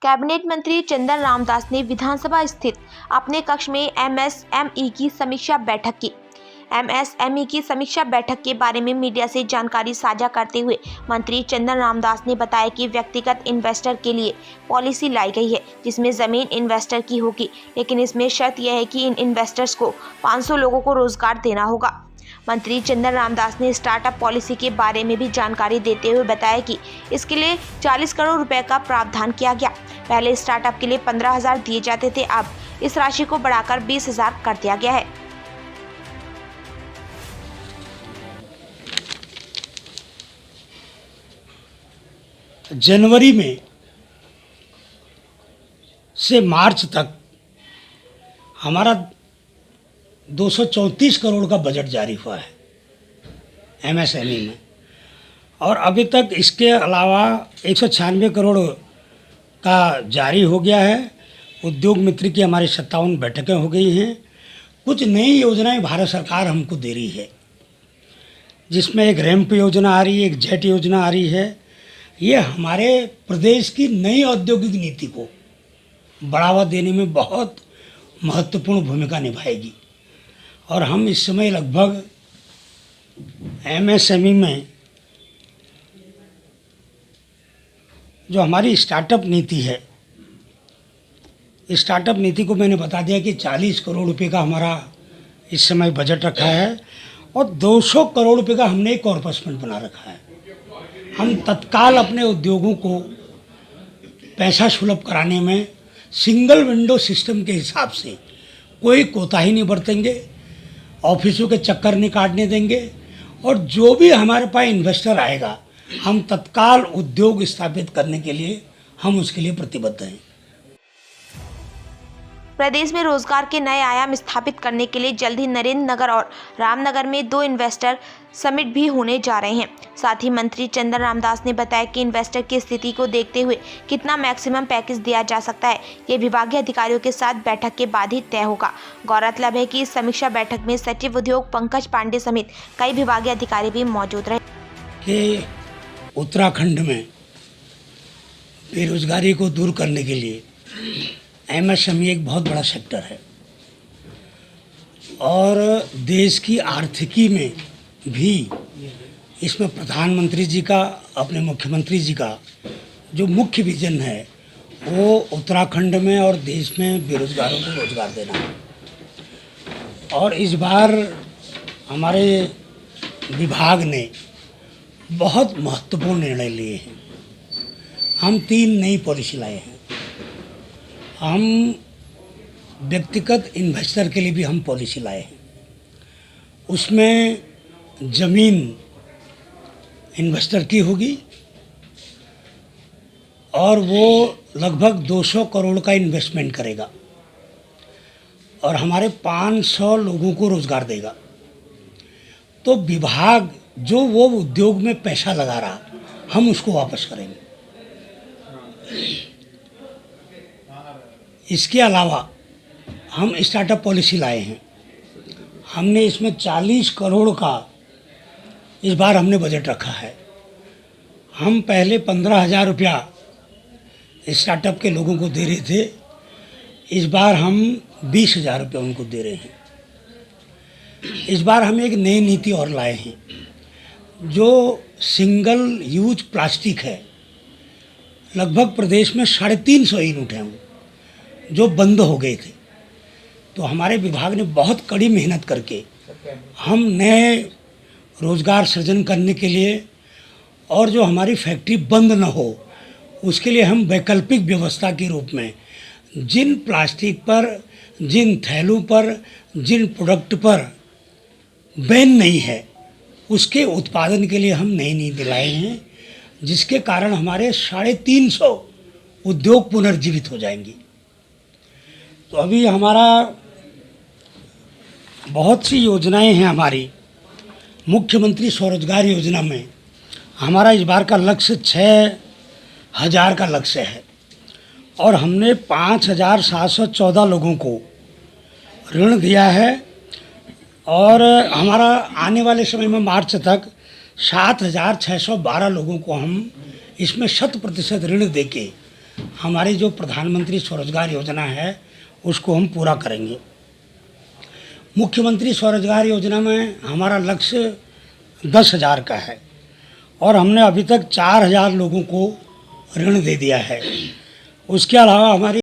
Cabinet मंत्री चंदन रामदास ने विधानसभा स्थित अपने कक्ष में एमएसएमई की समीक्षा बैठक की। एमएसएमई की समीक्षा बैठक के बारे में मीडिया से जानकारी साझा करते हुए मंत्री चंदन रामदास ने बताया कि व्यक्तिगत इन्वेस्टर के लिए पॉलिसी लाई गई है जिसमें जमीन इन्वेस्टर की होगी, लेकिन इसमें शर्त यह है कि इन इन्वेस्टर्स को 500 लोगों को रोजगार देना होगा। मंत्री चंदन रामदास ने स्टार्टअप पॉलिसी के बारे में भी जानकारी देते हुए बताया कि इसके लिए 40 करोड़ रुपए का प्रावधान किया गया। पहले स्टार्टअप के लिए 15,000 दिए जाते थे, अब इस राशि को बढ़ाकर 20,000 कर दिया गया है। जनवरी में से मार्च तक हमारा 234 करोड़ का बजट जारी हुआ है एमएसएमई में, और अभी तक इसके अलावा 196 करोड़ का जारी हो गया है। उद्योग मित्र की हमारी 57 बैठकें हो गई हैं। कुछ नई योजनाएं भारत सरकार हमको दे रही है, जिसमें एक रैंप योजना आ रही है, एक जेट योजना आ रही है। ये हमारे प्रदेश की नई औद्योगिक नीति को बढ़ावा देने में बहुत महत्वपूर्ण भूमिका निभाएगी। और हम इस समय लगभग एमएसएमई में जो हमारी स्टार्टअप नीति है, स्टार्टअप नीति को मैंने बता दिया कि 40 करोड़ रुपए का हमारा इस समय बजट रखा है और 200 करोड़ रुपए का हमने एक कॉर्पस फंड बना रखा है। हम तत्काल अपने उद्योगों को पैसा सुलभ कराने में सिंगल विंडो सिस्टम के हिसाब से कोई कोताही नहीं बरतेंगे, ऑफिसों के चक्कर नहीं काटने देंगे, और जो भी हमारे पास इन्वेस्टर आएगा हम तत्काल उद्योग स्थापित करने के लिए हम उसके लिए प्रतिबद्ध हैं। प्रदेश में रोजगार के नए आयाम स्थापित करने के लिए जल्द ही नरेंद्र नगर और रामनगर में 2 इन्वेस्टर समिट भी होने जा रहे हैं। साथ ही मंत्री चंदन रामदास ने बताया कि इन्वेस्टर की स्थिति को देखते हुए कितना मैक्सिमम पैकेज दिया जा सकता है, ये विभागीय अधिकारियों के साथ बैठक के बाद ही तय होगा। गौरतलब है कि इस समीक्षा बैठक में सचिव उद्योग पंकज पांडे समेत कई विभागीय अधिकारी भी मौजूद रहे। कि उत्तराखंड में बेरोजगारी को दूर करने के लिए एमएसएमई एक बहुत बड़ा सेक्टर है, और देश की आर्थिकी में भी इसमें प्रधानमंत्री जी का, अपने मुख्यमंत्री जी का जो मुख्य विजन है वो उत्तराखंड में और देश में बेरोजगारों को रोजगार देना है। और इस बार हमारे विभाग ने बहुत महत्वपूर्ण निर्णय लिए हैं। हम 3 नई पॉलिसी लाए हैं। हम व्यक्तिगत इन्वेस्टर के लिए भी हम पॉलिसी लाए हैं। उसमें ज़मीन इन्वेस्टर की होगी और वो लगभग 200 करोड़ का इन्वेस्टमेंट करेगा और हमारे 500 लोगों को रोज़गार देगा। तो विभाग जो वो उद्योग में पैसा लगा रहा हम उसको वापस करेंगे। इसके अलावा हम स्टार्टअप पॉलिसी लाए हैं। हमने इसमें 40 करोड़ का इस बार हमने बजट रखा है। हम पहले 15,000 रुपया स्टार्टअप के लोगों को दे रहे थे, इस बार हम 20,000 रुपया उनको दे रहे हैं। इस बार हम एक नई नीति और लाए हैं। जो सिंगल यूज प्लास्टिक है, लगभग प्रदेश में 350 यूनिट हैं जो बंद हो गए थे। तो हमारे विभाग ने बहुत कड़ी मेहनत करके हम नए रोज़गार सृजन करने के लिए, और जो हमारी फैक्ट्री बंद न हो उसके लिए हम वैकल्पिक व्यवस्था के रूप में जिन प्लास्टिक पर, जिन थैलों पर, जिन प्रोडक्ट पर बैन नहीं है उसके उत्पादन के लिए हम नई नीति लाए हैं, जिसके कारण हमारे 350 उद्योग पुनर्जीवित हो जाएंगे। तो अभी हमारा बहुत सी योजनाएं हैं। हमारी मुख्यमंत्री स्वरोजगार योजना में हमारा इस बार का लक्ष्य 6,000 का लक्ष्य है, और हमने 5,714 लोगों को ऋण दिया है, और हमारा आने वाले समय में मार्च तक 7,612 लोगों को हम इसमें 100% ऋण देके हमारी जो प्रधानमंत्री स्वरोजगार योजना है उसको हम पूरा करेंगे। मुख्यमंत्री स्वरोजगार योजना में हमारा लक्ष्य 10,000 का है और हमने अभी तक 4,000 लोगों को ऋण दे दिया है। उसके अलावा हमारी